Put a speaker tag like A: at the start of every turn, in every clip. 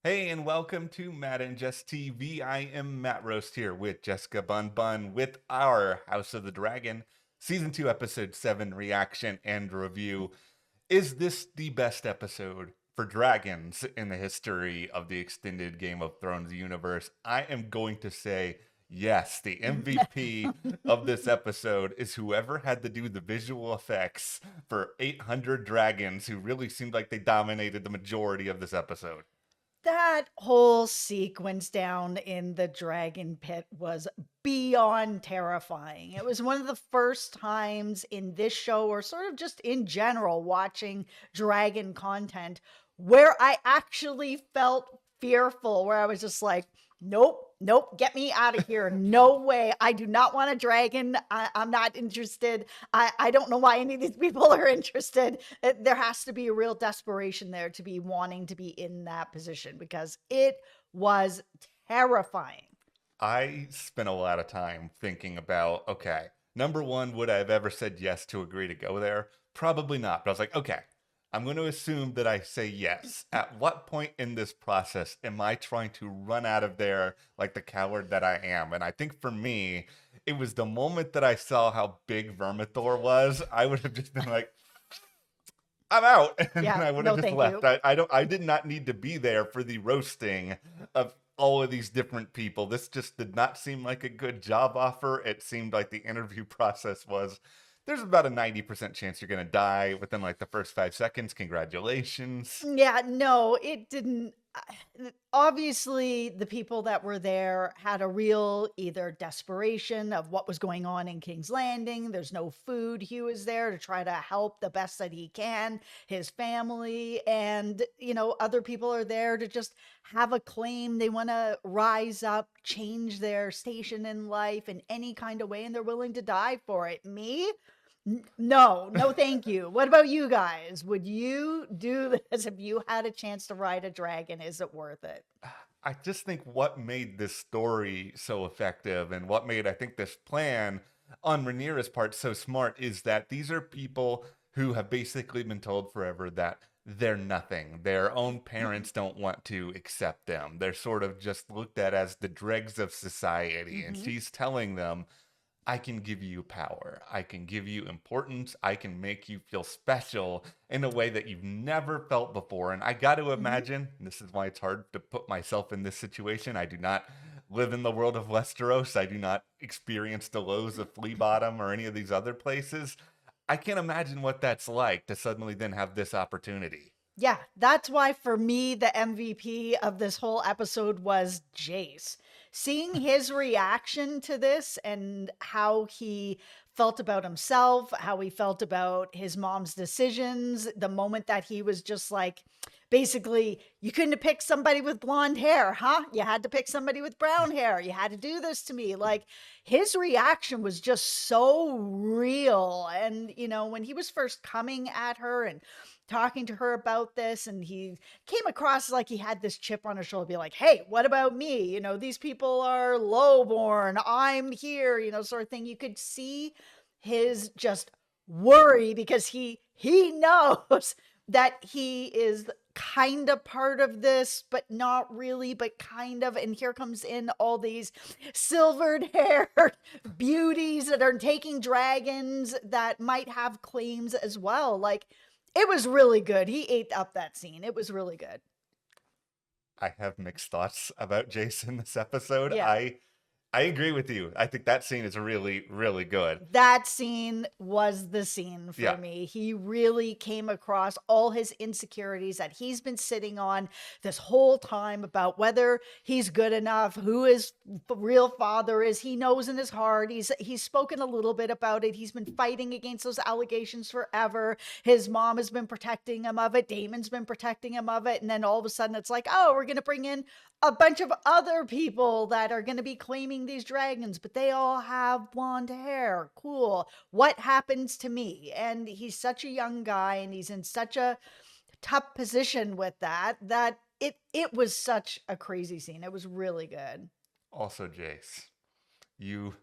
A: Hey, and welcome to Matt and Jess TV. I am Matt Roast here with Jessica Bun Bun with our House of the Dragon Season 2, Episode 7 reaction and review. Is this the best episode for dragons in the history of the extended Game of Thrones universe? I am going to say yes. The MVP of this episode is whoever had to do the visual effects for 800 dragons who really seemed like they dominated the majority of this episode.
B: That whole sequence down in the dragon pit was beyond terrifying. It was one of the first times in this show, or sort of just in general, watching dragon content where I actually felt fearful, where I was just like, nope, nope, get me out of here. No way. I do not want a dragon. I'm not interested. I don't know why any of these people are interested. There has to be a real desperation there to be wanting to be in that position because it was terrifying.
A: I spent a lot of time thinking about, okay, number one, would I have ever said yes to agree to go there? Probably not. But I was like, okay, I'm going to assume that I say yes. At what point in this process am I trying to run out of there like the coward that I am? And I think for me, it was the moment that I saw how big Vermithor was, I would have just been like, I'm out, and then
B: Yeah,
A: I would have
B: no,
A: just
B: thank
A: left.
B: you.
A: I did not need to be there for the roasting of all of these different people. This just did not seem like a good job offer. It seemed like the interview process was there's about a 90% chance you're gonna die within like the first 5 seconds. Congratulations.
B: Yeah, no, it didn't. Obviously, the people that were there had a real either desperation of what was going on in King's Landing. There's no food. Hugh is there to try to help the best that he can, his family, and, other people are there to just have a claim. They want to rise up, change their station in life in any kind of way, and they're willing to die for it. Me? No, no, thank you. What about you guys? Would you do this if you had a chance to ride a dragon? Is it worth it?
A: I just think what made this story so effective and what made, I think, this plan on Rhaenyra's part so smart is that these are people who have basically been told forever that they're nothing. Their own parents don't want to accept them. They're sort of just looked at as the dregs of society. And
B: Hmm.
A: she's telling them, I can give you power. I can give you importance. I can make you feel special in a way that you've never felt before. And I got to
B: Hmm.
A: imagine, this is why it's hard to put myself in this situation. I do not live in the world of Westeros. I do not experience the lows of Flea Bottom or any of these other places. I can't imagine what that's like to suddenly then have this opportunity.
B: Yeah, that's why for me, the MVP of this whole episode was Jace. Seeing his reaction to this and how he felt about himself, how he felt about his mom's decisions, the moment that he was just like, basically, you couldn't have picked somebody with blonde hair, huh? You had to pick somebody with brown hair. You had to do this to me. Like, his reaction was just so real. And, when he was first coming at her and talking to her about this, and he came across like he had this chip on his shoulder, be like, hey, what about me? These people are lowborn, I'm here, sort of thing. You could see his just worry because he knows that he is kind of part of this, but not really, but kind of. And here comes in all these silvered haired beauties that are taking dragons that might have claims as well. Like, it was really good. He ate up that scene. It was really good.
A: I have mixed thoughts about Jason this episode.
B: Yeah.
A: I agree with you. I think that scene is really, really good.
B: That scene was the scene for
A: Yeah.
B: me. He really came across all his insecurities that he's been sitting on this whole time about whether he's good enough, who his real father is. He knows in his heart. He's spoken a little bit about it. He's been fighting against those allegations forever. His mom has been protecting him of it. Damon's been protecting him of it. And then all of a sudden it's like, oh, we're going to bring in a bunch of other people that are going to be claiming these dragons, but they all have blonde hair. Cool. What happens to me? And he's such a young guy and he's in such a tough position with that it was such a crazy scene. It was really good.
A: Also, Jace, you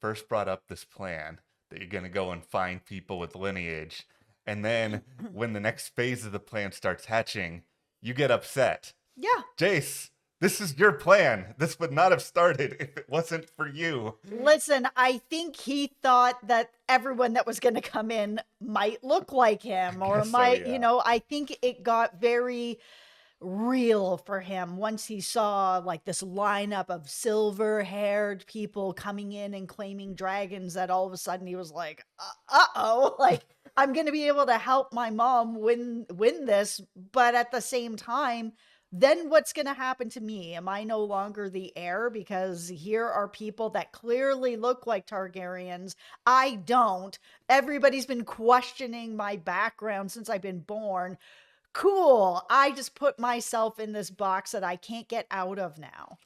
A: first brought up this plan that you're going to go and find people with lineage. And then when the next phase of the plan starts hatching, you get upset
B: Yeah.
A: Jace, this is your plan. This would not have started if it wasn't for you.
B: Listen, I think he thought that everyone that was going to come in might look like him or
A: guess so,
B: might,
A: yeah.
B: I think it got very real for him once he saw like this lineup of silver-haired people coming in and claiming dragons, that all of a sudden he was like, uh-oh, like I'm going to be able to help my mom win this, but at the same time, then what's going to happen to me? Am I no longer the heir? Because here are people that clearly look like Targaryens. I don't. Everybody's been questioning my background since I've been born. Cool. I just put myself in this box that I can't get out of now.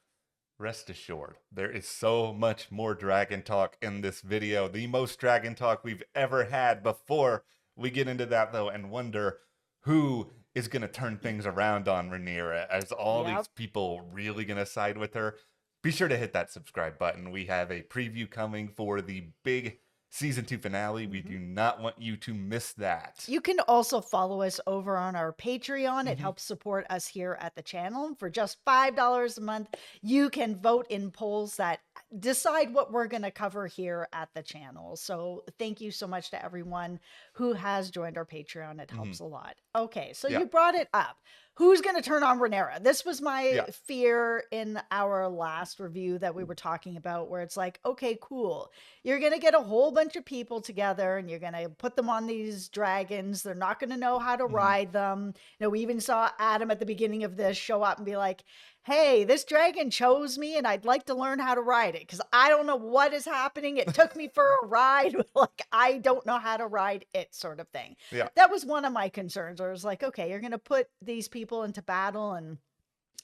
A: Rest assured, there is so much more dragon talk in this video. The most dragon talk we've ever had. Before we get into that, though, and wonder who is going to turn things around on Rhaenyra. As all these people really going to side with her? Be sure to hit that subscribe button. We have a preview coming for the big season 2 finale. We do not want you to miss that.
B: You can also follow us over on our Patreon. It helps support us here at the channel. For just $5 a month, you can vote in polls that decide what we're going to cover here at the channel. So thank you so much to everyone who has joined our Patreon. It helps a lot. Okay, so you brought it up. Who's going to turn on Rhaenyra? This was my fear in our last review that we were talking about, where it's like, okay, cool. You're going to get a whole bunch of people together and you're going to put them on these dragons. They're not going to know how to ride them. We even saw Addam at the beginning of this show up and be like, hey, this dragon chose me and I'd like to learn how to ride it because I don't know what is happening. It took me for a ride. Like, I don't know how to ride it, sort of thing.
A: Yeah.
B: That was one of my concerns. I was like, okay, you're going to put these people into battle and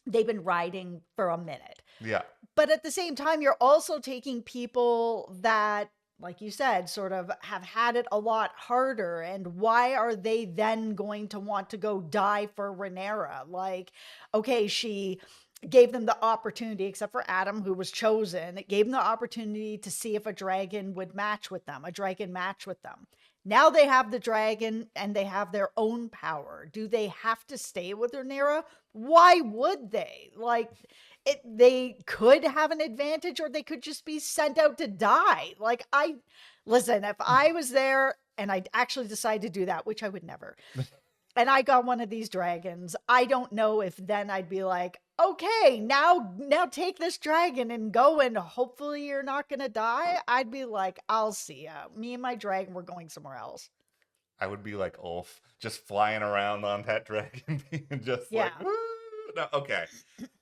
B: they've been riding for a minute.
A: Yeah.
B: But at the same time, you're also taking people that, like you said, sort of have had it a lot harder. And why are they then going to want to go die for Rhaenyra? Like, okay, she gave them the opportunity, except for Addam, who was chosen. It gave them the opportunity to see if a dragon would match with them, a dragon match with them. Now they have the dragon and they have their own power. Do they have to stay with Rhaenyra? Why would they? Like, they could have an advantage, or they could just be sent out to die. Like, listen, if I was there and I actually decided to do that, which I would never, and I got one of these dragons, I don't know if then I'd be like, okay, now take this dragon and go, and hopefully you're not going to die. I'd be like, I'll see ya. Me and my dragon, we're going somewhere else.
A: I would be like Ulf, just flying around on that dragon, being just like, woo! No, okay.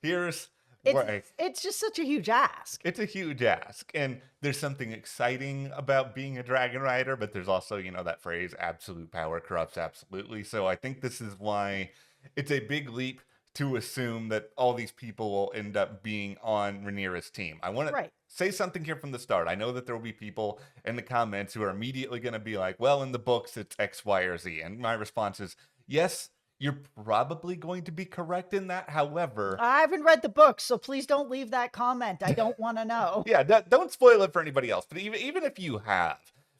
B: It's just such a huge ask.
A: It's a huge ask. And there's something exciting about being a dragon rider, but there's also, that phrase, absolute power corrupts absolutely. So I think this is why it's a big leap to assume that all these people will end up being on Rhaenyra's team. I want to say something here from the start. I know that there will be people in the comments who are immediately going to be like, well, in the books, it's X, Y, or Z. And my response is, yes, you're probably going to be correct in that. However,
B: I haven't read the book, so please don't leave that comment. I don't want to know.
A: Yeah, don't spoil it for anybody else. But even if you have,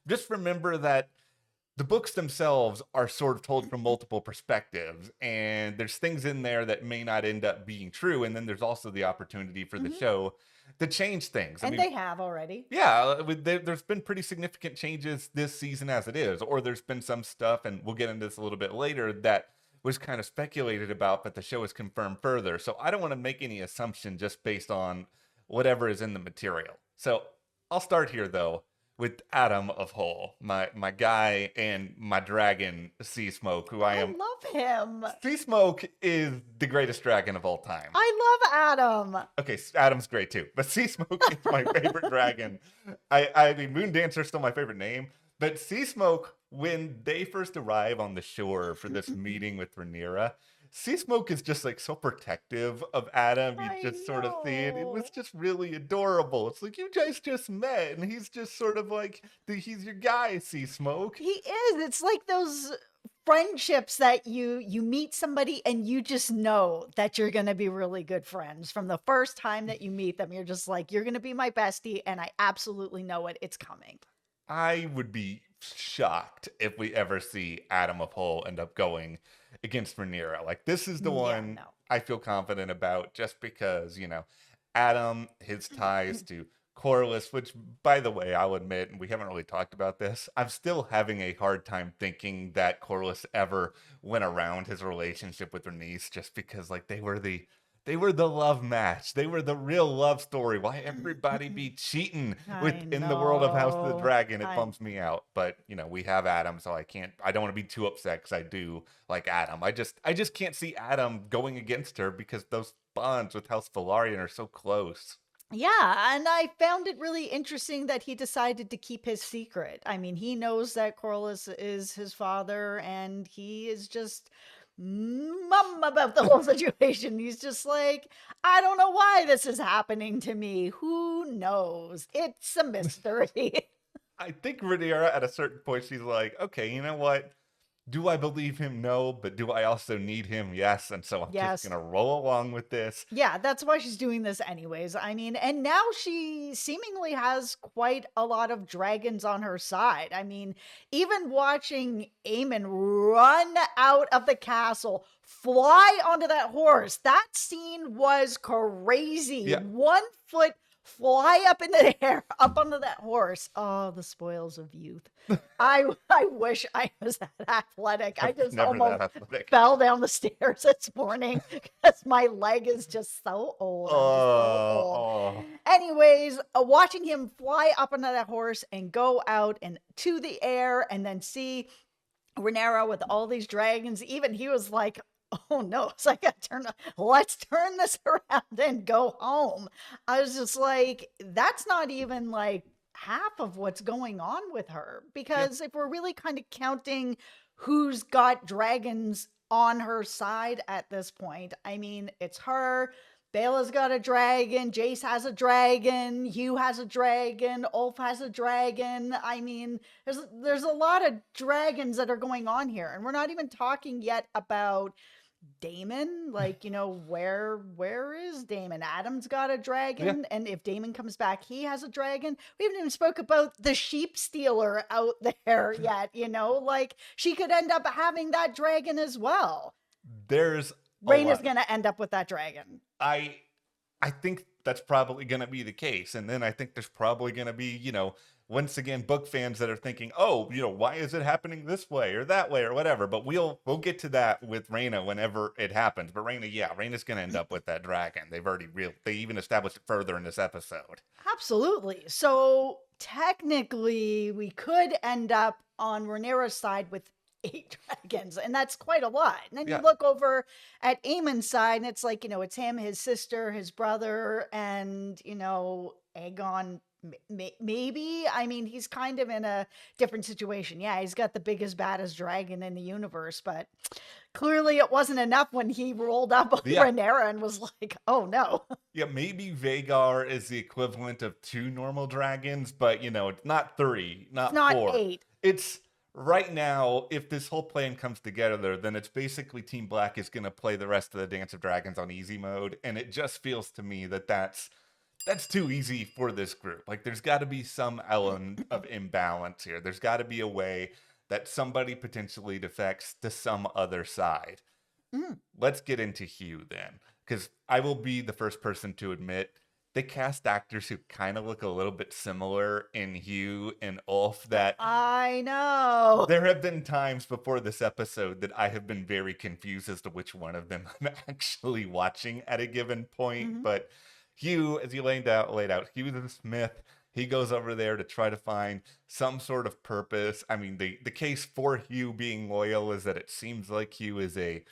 A: just remember that the books themselves are sort of told from multiple perspectives, and there's things in there that may not end up being true. And then there's also the opportunity for the show to change things.
B: And they have already.
A: Yeah, there's been pretty significant changes this season as it is, or there's been some stuff, and we'll get into this a little bit later, that was kind of speculated about, but the show is confirmed further. So I don't want to make any assumption just based on whatever is in the material. So I'll start here, though, with Addam of Hull, my guy and my dragon, Sea Smoke, who I
B: love him.
A: Sea Smoke is the greatest dragon of all time.
B: I love Addam.
A: Okay, Addam's great too, but Sea Smoke is my favorite dragon. I mean, Moon Dancer's still my favorite name, but Sea Smoke, when they first arrive on the shore for this meeting with Rhaenyra, Sea Smoke is just like so protective of Addam. You just sort of see it. It was just really adorable. It's like, you guys just met, and he's just sort of like, he's your guy, Sea Smoke.
B: He is. It's like those friendships that you meet somebody and you just know that you're going to be really good friends from the first time that you meet them. You're just like, you're going to be my bestie, and I absolutely know it. It's coming.
A: I would be shocked if we ever see Addam of Hull end up going against Rhaenyra. Like, this is the one.
B: No.
A: I feel confident about just because, Addam, his ties to Corlys, which, by the way, I'll admit, and we haven't really talked about this, I'm still having a hard time thinking that Corlys ever went around his relationship with Rhaenys just because, like, they were the love match. They were the real love story. Why everybody be cheating
B: I
A: within the world of House of the
B: know.
A: Dragon? It bums me out. But we have Addam, so I don't want to be too upset because I do like Addam. I just can't see Addam going against her because those bonds with House Velaryon are so close.
B: Yeah, and I found it really interesting that he decided to keep his secret. I mean, he knows that Corlys is his father, and he is just mum about the whole situation. He's just like, I don't know why this is happening to me. Who knows? It's a mystery.
A: I think Rhaenyra at a certain point she's like, okay, you know what? Do I believe him? No, but do I also need him? Yes. And so I'm just
B: Yes.
A: gonna roll along with this.
B: Yeah, that's why she's doing this anyways. I mean, and now she seemingly has quite a lot of dragons on her side. I mean, even watching Aemon run out of the castle, fly onto that horse, that scene was crazy.
A: Yeah.
B: 1 foot fly up in the air, up onto that horse. Oh, the spoils of youth. I wish I was that athletic. I just
A: Never
B: almost
A: that athletic.
B: fell down the stairs this morning because my leg is just so old. I'm just so old.
A: Oh.
B: Anyways, watching him fly up onto that horse and go out and to the air and then see Rhaenyra with all these dragons, even he was like, oh no, it's like let's turn this around and go home. I was just like, that's not even like half of what's going on with her. Because if we're really kind of counting who's got dragons on her side at this point, I mean, it's her. Bela's got a dragon, Jace has a dragon, Hugh has a dragon, Ulf has a dragon. I mean, there's a lot of dragons that are going on here, and we're not even talking yet about Daemon. Like, where is Daemon? Addam's got a dragon, and if Daemon comes back, he has a dragon. We haven't even spoke about the sheep stealer out there yet, like she could end up having that dragon as well.
A: There's
B: Rhaenyra's gonna end up with that dragon.
A: I think that's probably going to be the case. And then I think there's probably going to be, once again, book fans that are thinking, oh, why is it happening this way or that way or whatever. But we'll get to that with Rhaena whenever it happens. But Rhaena's going to end up with that dragon. They even established it further in this episode.
B: Absolutely. So technically, we could end up on Rhaenyra's side with 8 dragons, and that's quite a lot. And then you look over at Aemon's side, and it's like, it's him, his sister, his brother, and, Aegon, maybe. I mean, he's kind of in a different situation. Yeah, he's got the biggest, baddest dragon in the universe, but clearly it wasn't enough when he rolled up on Rhaenyra and was like, oh no.
A: Yeah, maybe Vhagar is the equivalent of 2 normal dragons, but, it's not 3, not 4.
B: 8.
A: It's... Right now, if this whole plan comes together, then it's basically Team Black is going to play the rest of the Dance of Dragons on easy mode, and it just feels to me that that's too easy for this group. Like, there's got to be some element of imbalance here. There's got to be a way that somebody potentially defects to some other side. Let's get into Hugh then, because I will be the first person to admit they cast actors who kind of look a little bit similar in Hugh and Ulf. That
B: I know.
A: There have been times before this episode that I have been very confused as to which one of them I'm actually watching at a given point. But Hugh, as you laid out, Hugh is a smith. He goes over there to try to find some sort of purpose. I mean, the case for Hugh being loyal is that it seems like Hugh is a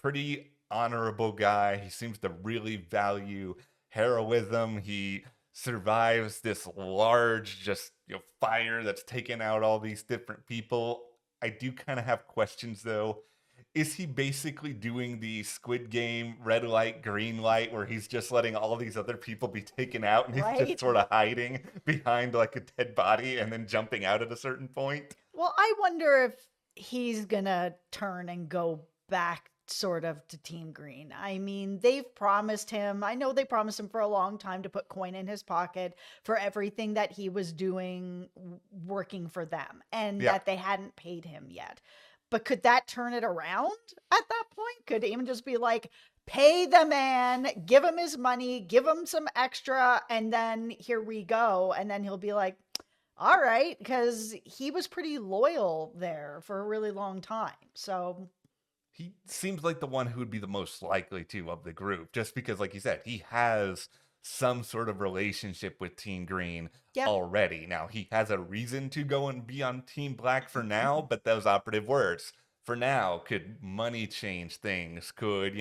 A: pretty honorable guy. He seems to really value heroism. He survives this large fire that's taken out all these different people. I do kind of have questions though. Is he basically doing the Squid Game red light, green light, where he's just letting all these other people be taken out and he's just sort of hiding behind like a dead body and then jumping out at a certain point?
B: Well, I wonder if he's gonna turn and go back sort of to Team Green. I mean, they've promised him, I know they promised him for a long time to put coin in his pocket for everything that he was doing working for them, and that they hadn't paid him yet. But could that turn it around at that point? Could Aemon just be like, pay the man, give him his money, give him some extra, and then here we go. And then he'll be like, all right, because he was pretty loyal there for a really long time. So
A: he seems like the one who would be the most likely to of the group, just because, like you said, he has some sort of relationship with Team Green
B: yeah,
A: already. Now, he has a reason to go and be on Team Black for now, but those operative words. For now, could money change things? Could,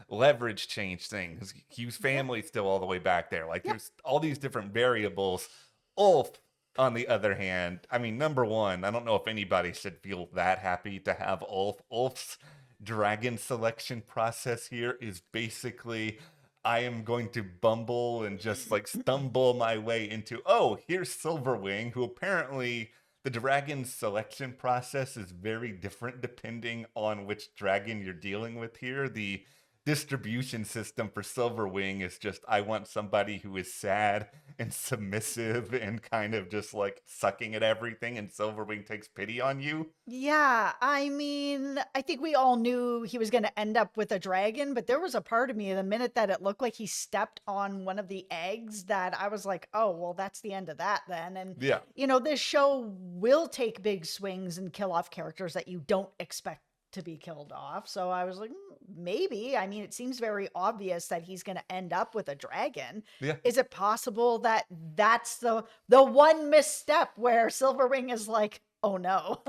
A: leverage change things? Hugh's
B: yeah,
A: family still all the way back there. Like,
B: yeah.
A: there's all these different variables. Ulf, on the other hand, I mean, number one, I don't know if anybody should feel that happy to have Ulf. Ulf's dragon selection process here is basically I am going to bumble and just like stumble my way into, oh, here's Silverwing, who apparently the dragon selection process is very different depending on which dragon you're dealing with here. The distribution system for Silverwing is just I want somebody who is sad and submissive and kind of just like sucking at everything, and Silverwing takes pity on you.
B: Yeah, I mean, I think we all knew he was going to end up with a dragon, but there was a part of me the minute that it looked like he stepped on one of the eggs that I was like, oh, well, that's the end of that then. And,
A: Yeah.
B: this show will take big swings and kill off characters that you don't expect to be killed off. So I was like, maybe. I mean, it seems very obvious that he's going to end up with a dragon.
A: Yeah.
B: Is it possible that that's the one misstep where Silverwing is like, oh no,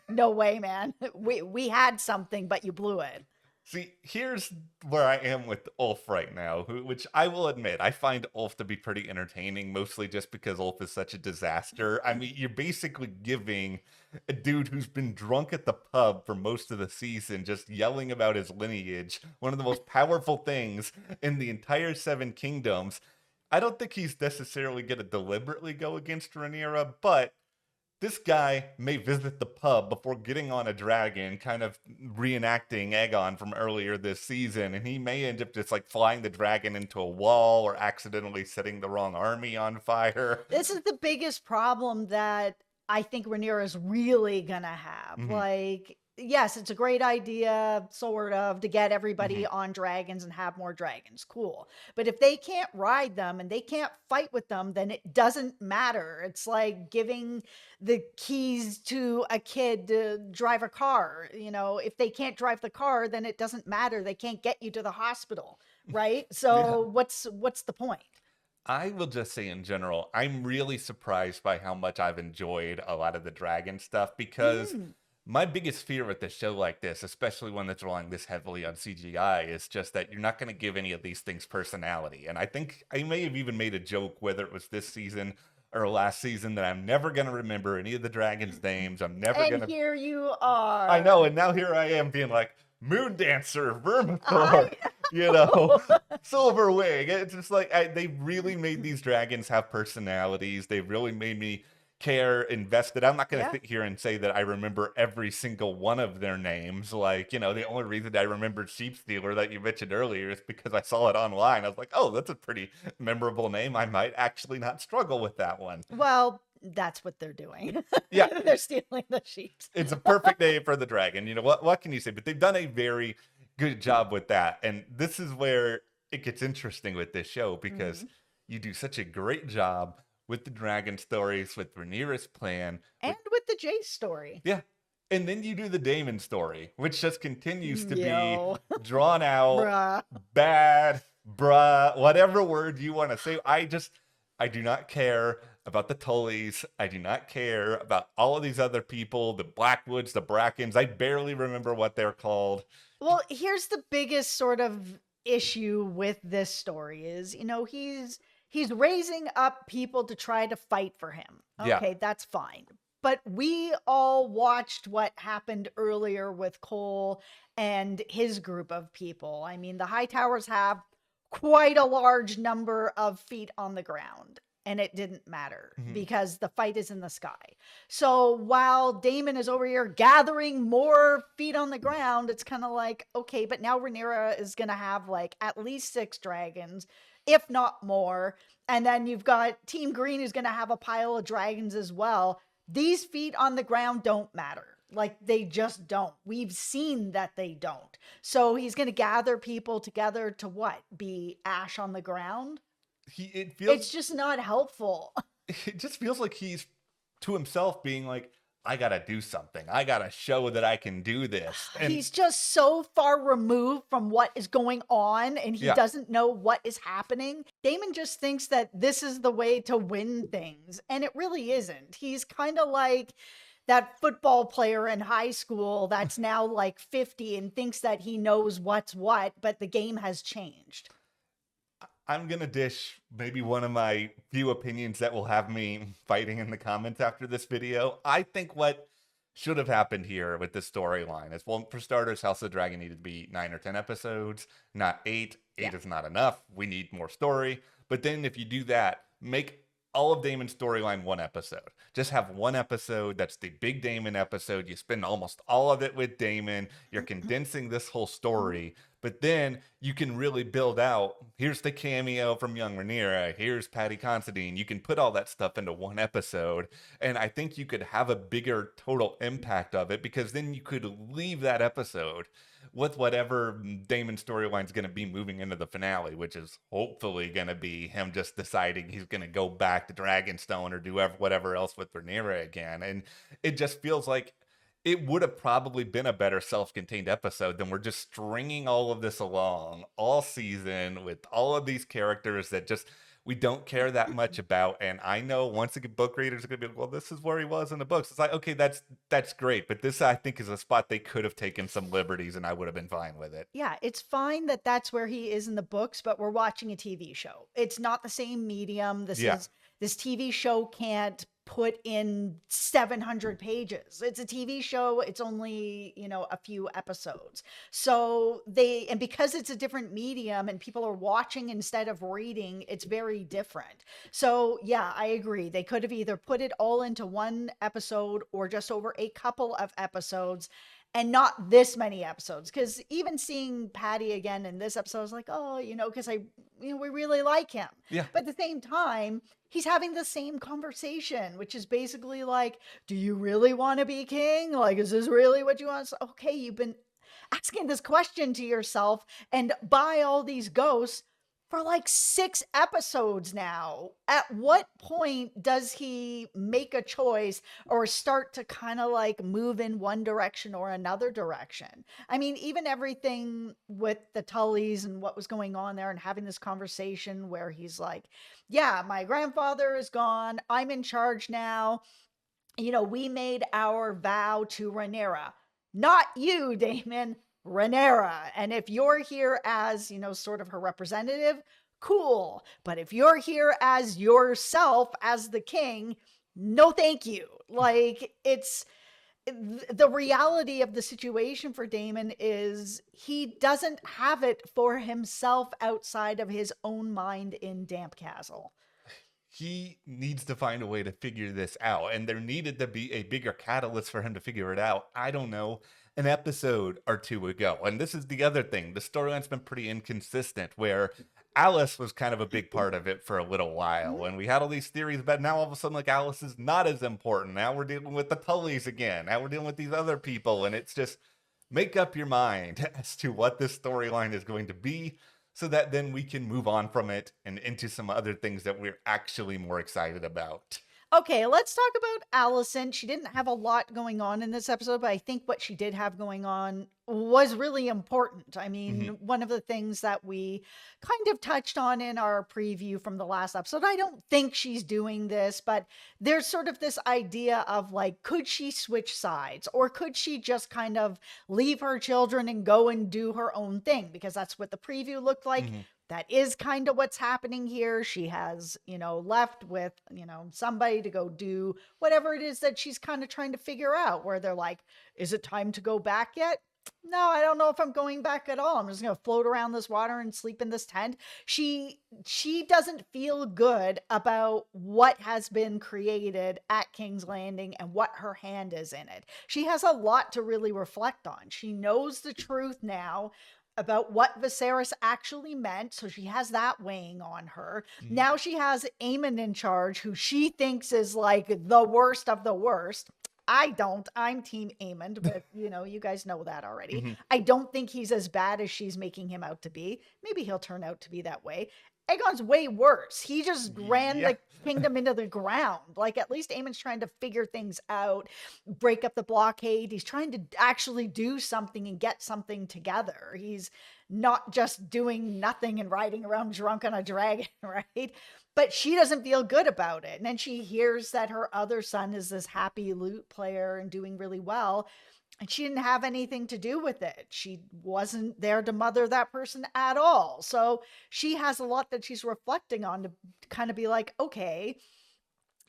B: no way, man. We had something, but you blew it.
A: See, here's where I am with Ulf right now, which I will admit, I find Ulf to be pretty entertaining, mostly just because Ulf is such a disaster. I mean, you're basically giving a dude who's been drunk at the pub for most of the season, just yelling about his lineage, one of the most powerful things in the entire Seven Kingdoms. I don't think he's necessarily going to deliberately go against Rhaenyra, but this guy may visit the pub before getting on a dragon, kind of reenacting Aegon from earlier this season, and he may end up just like flying the dragon into a wall or accidentally setting the wrong army on fire.
B: This is the biggest problem that I think Rhaenyra is really gonna have.
A: Mhm.
B: Like, yes, it's a great idea, sort of, to get everybody
A: Mhm.
B: on dragons and have more dragons. Cool. But if they can't ride them and they can't fight with them, then it doesn't matter. It's like giving the keys to a kid to drive a car. If they can't drive the car, then it doesn't matter. They can't get you to the hospital, right? So what's the point?
A: I will just say in general, I'm really surprised by how much I've enjoyed a lot of the dragon stuff because
B: Mm.
A: my biggest fear with a show like this, especially one that's relying this heavily on CGI, is just that you're not going to give any of these things personality. And I think I may have even made a joke, whether it was this season or last season, that I'm never going to remember any of the dragons' names. I'm never going
B: And
A: to.
B: here you are.
A: I know, and now here I am being like, Moon Dancer, Vermithor,
B: I
A: know, Silverwing. It's just like they really made these dragons have personalities. They really made me care, invested. I'm not going to
B: Yeah.
A: sit here and say that I remember every single one of their names. Like, the only reason I remembered Sheep Stealer that you mentioned earlier is because I saw it online. I was like, oh, that's a pretty memorable name. I might actually not struggle with that one.
B: Well, that's what they're doing.
A: Yeah.
B: They're stealing the sheep.
A: It's a perfect name for the dragon. What can you say? But they've done a very good job with that. And this is where it gets interesting with this show because you do such a great job with the dragon stories, with Rhaenyra's plan.
B: And with the Jace story.
A: Yeah. And then you do the Daemon story, which just continues to
B: Yo.
A: be drawn out,
B: Bruh.
A: bad, bruh, whatever word you want to say. I do not care about the Tullys. I do not care about all of these other people, the Blackwoods, the Brackens. I barely remember what they're called.
B: Well, here's the biggest sort of issue with this story is, he's raising up people to try to fight for him.
A: Yeah.
B: Okay, that's fine. But we all watched what happened earlier with Cole and his group of people. I mean, the Hightowers have quite a large number of feet on the ground, and it didn't matter because the fight is in the sky. So while Daemon is over here gathering more feet on the ground, it's kind of like, okay, but now Rhaenyra is going to have like at least 6 dragons, if not more. And then you've got Team Green who's going to have a pile of dragons as well. These feet on the ground don't matter. Like, they just don't. We've seen that they don't. So he's going to gather people together to what? Be ash on the ground?
A: It feels
B: It's just not helpful.
A: it just feels like he's to himself being like, I gotta do something. I gotta show that I can do this. And
B: He's just so far removed from what is going on, and he
A: Yeah.
B: doesn't know what is happening. Damon just thinks that this is the way to win things, and it really isn't. He's kind of like that football player in high school that's now like 50 and thinks that he knows what's what, but the game has changed.
A: I'm gonna dish maybe one of my few opinions that will have me fighting in the comments after this video. I think what should have happened here with this storyline is, well, for starters, House of the Dragon needed to be 9 or 10 episodes, not 8. 8
B: Yeah.
A: is not enough. We need more story. But then if you do that, make all of Damon's storyline one episode. Just have one episode that's the big Damon episode. You spend almost all of it with Damon. You're condensing this whole story. But then you can really build out, here's the cameo from young Rhaenyra, here's Paddy Considine. You can put all that stuff into one episode. And I think you could have a bigger total impact of it, because then you could leave that episode with whatever Damon storyline is going to be moving into the finale, which is hopefully going to be him just deciding he's going to go back to Dragonstone or do whatever else with Rhaenyra again. And it just feels like it would have probably been a better self-contained episode than we're just stringing all of this along all season with all of these characters that just we don't care that much about. And I know once again, book readers are going to be like, well, this is where he was in the books. It's like, okay, that's great. But this, I think, is a spot they could have taken some liberties and I would have been fine with it.
B: Yeah, it's fine that that's where he is in the books, but we're watching a TV show. It's not the same medium. This TV show can't put in 700 pages. It's a TV show. It's only, a few episodes. So and because it's a different medium and people are watching instead of reading, it's very different. So yeah, I agree. They could have either put it all into one episode or just over a couple of episodes, and not this many episodes. Because even seeing Paddy again in this episode, I was like, oh, because we really like him.
A: Yeah.
B: But at the same time, he's having the same conversation, which is basically like, do you really want to be king? Like, is this really what you want? Okay, you've been asking this question to yourself and by all these ghosts for like 6 episodes now. At what point does he make a choice or start to kind of like move in one direction or another direction? I mean, even everything with the Tullys and what was going on there and having this conversation where he's like, yeah, my grandfather is gone. I'm in charge now. We made our vow to Rhaenyra. Not you, Damon. Rhaenyra. And if you're here as, sort of her representative, cool. But if you're here as yourself, as the king, no thank you. Like, it's the reality of the situation for Damon is he doesn't have it for himself outside of his own mind in Damp Castle.
A: He needs to find a way to figure this out, and there needed to be a bigger catalyst for him to figure it out. I don't know, an episode or two ago. And this is the other thing. The storyline's been pretty inconsistent, where Alice was kind of a big part of it for a little while. And we had all these theories about now all of a sudden, like, Alice is not as important. Now we're dealing with the Tullys again. Now we're dealing with these other people. And it's just, make up your mind as to what this storyline is going to be, so that then we can move on from it and into some other things that we're actually more excited about.
B: Okay, let's talk about Alicent. She didn't have a lot going on in this episode, but I think what she did have going on was really important. I mean, one of the things that we kind of touched on in our preview from the last episode, I don't think she's doing this, but there's sort of this idea of like, could she switch sides, or could she just kind of leave her children and go and do her own thing? Because that's what the preview looked like. That is kind of what's happening here. She has, left with, somebody to go do whatever it is that she's kind of trying to figure out, where they're like, is it time to go back yet? No, I don't know if I'm going back at all. I'm just going to float around this water and sleep in this tent. She doesn't feel good about what has been created at King's Landing and what her hand is in it. She has a lot to really reflect on. She knows the truth now about what Viserys actually meant, so she has that weighing on her. Now she has Aemon in charge, who she thinks is like the worst of the worst. I don't. I'm Team Aemond, but you guys know that already.
A: Mhm.
B: I don't think he's as bad as she's making him out to be. Maybe he'll turn out to be that way. Aegon's way worse. He just ran
A: Yeah.
B: the kingdom into the ground. Like, at least Aemon's trying to figure things out, break up the blockade. He's trying to actually do something and get something together. He's not just doing nothing and riding around drunk on a dragon, right? But she doesn't feel good about it. And then she hears that her other son is this happy lute player and doing really well. And she didn't have anything to do with it. She wasn't there to mother that person at all. So she has a lot that she's reflecting on to kind of be like, okay,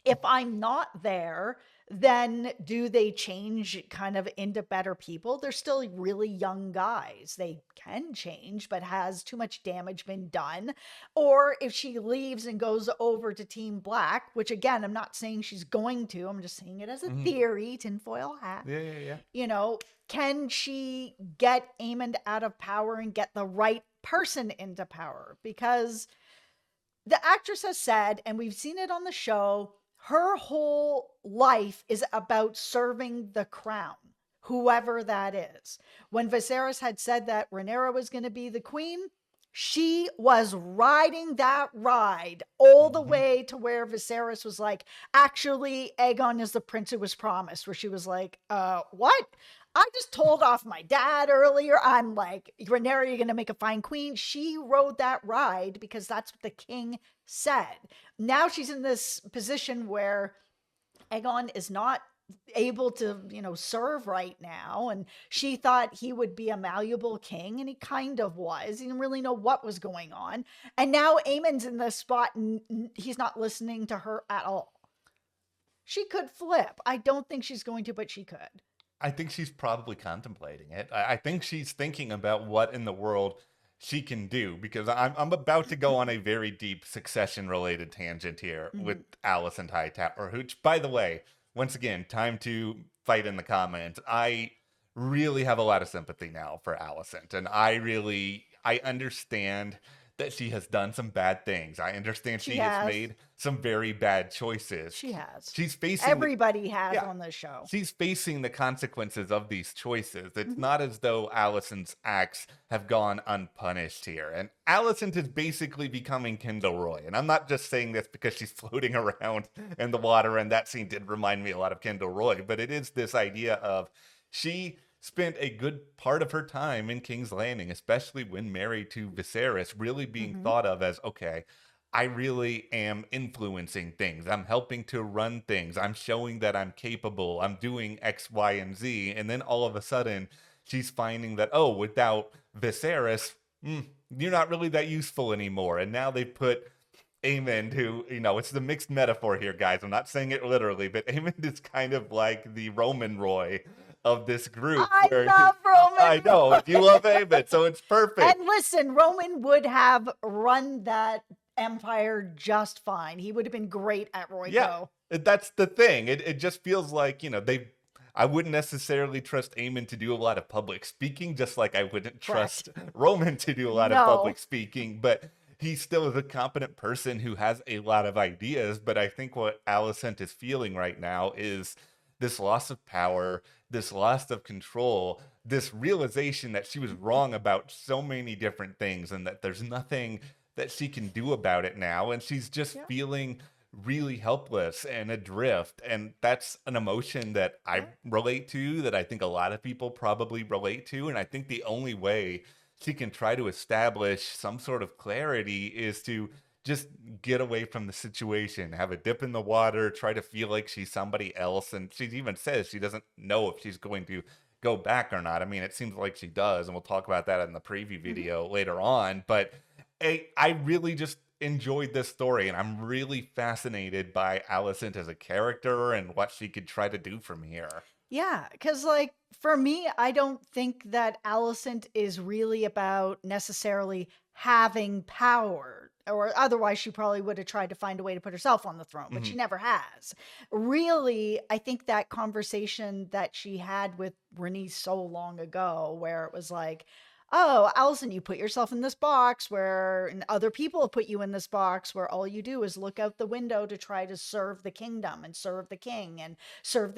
B: if I'm not there, then do they change kind of into better people? They're still really young guys. They can change, but has too much damage been done? Or if she leaves and goes over to Team Black, which again, I'm not saying she's going to, I'm just saying it as a theory, tinfoil hat.
A: Yeah.
B: Can she get Aemond out of power and get the right person into power? Because the actress has said, and we've seen it on the show, her whole life is about serving the crown, whoever that is. When Viserys had said that Rhaenyra was going to be the queen, she was riding that ride all the way to where Viserys was like, actually, Aegon is the prince who was promised, where she was like, what? I just told off my dad earlier. I'm like, Rhaenyra, you're going to make a fine queen. She rode that ride because that's what the king said. Now she's in this position where Aegon is not able to, serve right now. And she thought he would be a malleable king, and he kind of was. He didn't really know what was going on. And now Aemon's in this spot and he's not listening to her at all. She could flip. I don't think she's going to, but she could.
A: I think she's probably contemplating it. I think she's thinking about what in the world she can do, because I'm about to go on a very deep succession related tangent here with Alicent Hightower, which, by the way, once again, time to fight in the comments. I really have a lot of sympathy now for Alicent, and I understand that she has done some bad things. I understand she has made some very bad choices.
B: She has.
A: She's facing
B: Everybody has on this show.
A: She's facing the consequences of these choices. It's not as though Alicent's acts have gone unpunished here. And Alicent is basically becoming Kendall Roy. And I'm not just saying this because she's floating around in the water, and that scene did remind me a lot of Kendall Roy, but it is this idea of she spent a good part of her time in King's Landing, especially when married to Viserys, really being thought of as, okay, I really am influencing things. I'm helping to run things. I'm showing that I'm capable. I'm doing X, Y, and Z. And then all of a sudden, she's finding that, oh, without Viserys, you're not really that useful anymore. And now they put Aemond, who, it's the mixed metaphor here, guys. I'm not saying it literally, but Aemond is kind of like the Roman Roy of this group.
B: I love Roman.
A: I know. You love Aemond, so it's perfect.
B: And listen, Roman would have run that empire just fine. He would have been great at Royco.
A: Yeah, that's the thing. It just feels like, I wouldn't necessarily trust Aemond to do a lot of public speaking, just like I wouldn't trust Roman to do a lot of public speaking, but he still is a competent person who has a lot of ideas. But I think what Alicent is feeling right now is this loss of power, this loss of control, this realization that she was wrong about so many different things and that there's nothing that she can do about it now. And she's just feeling really helpless and adrift. And that's an emotion that I relate to, that I think a lot of people probably relate to. And I think the only way she can try to establish some sort of clarity is to just get away from the situation, have a dip in the water, try to feel like she's somebody else. And she even says she doesn't know if she's going to go back or not. I mean, it seems like she does, and we'll talk about that in the preview video later on. But I really just enjoyed this story, and I'm really fascinated by Alicent as a character and what she could try to do from here.
B: Yeah, because for me, I don't think that Alicent is really about necessarily having power, or otherwise she probably would have tried to find a way to put herself on the throne, but she never has. Really, I think that conversation that she had with Rhaenys so long ago, where it was like, oh, Allison, you put yourself in this box where and other people have put you in this box where all you do is look out the window to try to serve the kingdom and serve the king and serve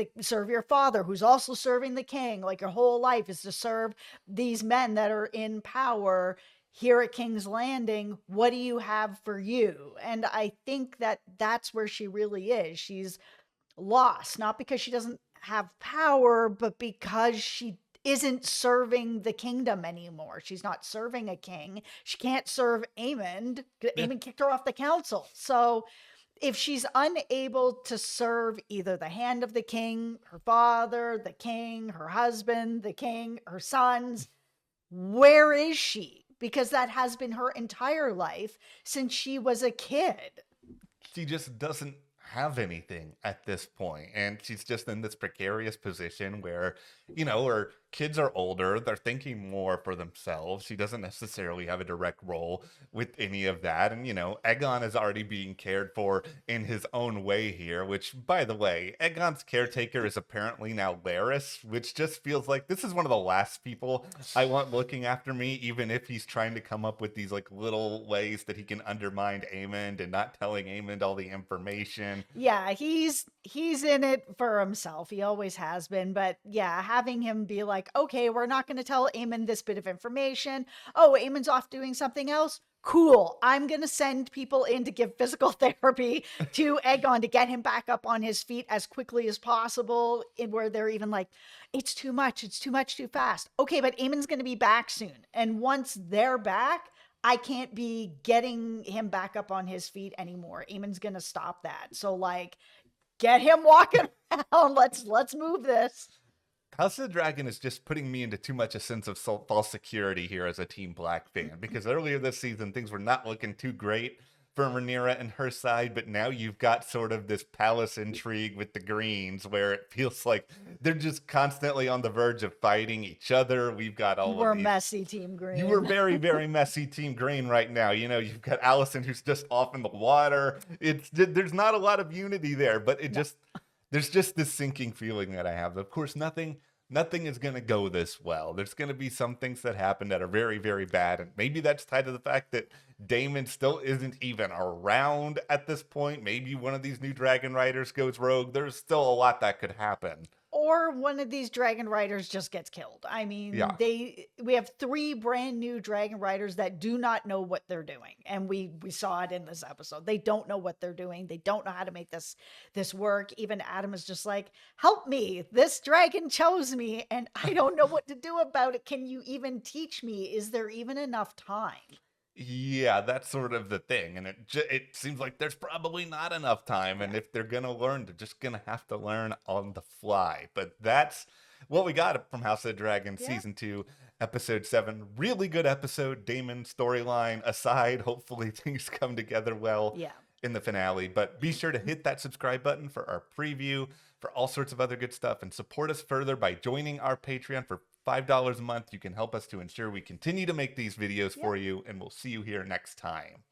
B: your father who's also serving the king. Like your whole life is to serve these men that are in power here at King's Landing. What do you have for you? And I think that that's where she really is. She's lost, not because she doesn't have power, but because she isn't serving the kingdom anymore. She's not serving a king. She can't serve Aemond.
A: Yeah.
B: Aemond kicked her off the council. So if she's unable to serve either the hand of the king, her father, the king, her husband, the king, her sons, where is she? Because that has been her entire life since she was a kid.
A: She just doesn't have anything at this point, and she's just in this precarious position where, you know, her kids are older, they're thinking more for themselves. She doesn't necessarily have a direct role with any of that, and you know, Aegon is already being cared for in his own way here, which, by the way, Aegon's caretaker is apparently now Larys, which just feels like this is one of the last people I want looking after me, even if he's trying to come up with these like little ways that he can undermine Aemond and not telling Aemond all the information.
B: Yeah, he's in it for himself. He always has been. But yeah, having him be like, okay, we're not going to tell Aemond this bit of information. Oh, Aemond's off doing something else. Cool. I'm going to send people in to give physical therapy to Aegon to get him back up on his feet as quickly as possible. In where they're even like, it's too much. It's too much too fast. Okay, but Aemond's going to be back soon. And once they're back, I can't be getting him back up on his feet anymore. Aemond's gonna stop that. So like, get him walking around. Let's move this.
A: House of the Dragon is just putting me into too much a sense of false security here as a Team Black fan, because earlier this season things were not looking too great for Rhaenyra and her side, but now you've got sort of this palace intrigue with the Greens where it feels like they're just constantly on the verge of fighting each other. We've got all
B: We're
A: of these...
B: messy, Team Green.
A: You were very, very messy Team Green right now. You know, you've got Alicent who's just off in the water. There's not a lot of unity there, but there's just this sinking feeling that I have. Of course, nothing is going to go this well. There's going to be some things that happen that are very, very bad. And maybe that's tied to the fact that Daemon still isn't even around at this point. Maybe one of these new dragon riders goes rogue. There's still a lot that could happen.
B: Or one of these dragon riders just gets killed. I mean,
A: Yeah.
B: we have 3 brand new dragon riders that do not know what they're doing. And we saw it in this episode. They don't know what they're doing. They don't know how to make this work. Even Addam is just like, help me. This dragon chose me and I don't know what to do about it. Can you even teach me? Is there even enough time?
A: Yeah, that's sort of the thing. And it seems like there's probably not enough time. And if they're going to learn, they're just going to have to learn on the fly. But that's what we got from House of the Dragon Season 2, Episode 7. Really good episode. Daemon storyline aside, hopefully things come together well in the finale. But be sure to hit that subscribe button for our preview, for all sorts of other good stuff, and support us further by joining our Patreon for $5 a month. You can help us to ensure we continue to make these videos for you, and we'll see you here next time.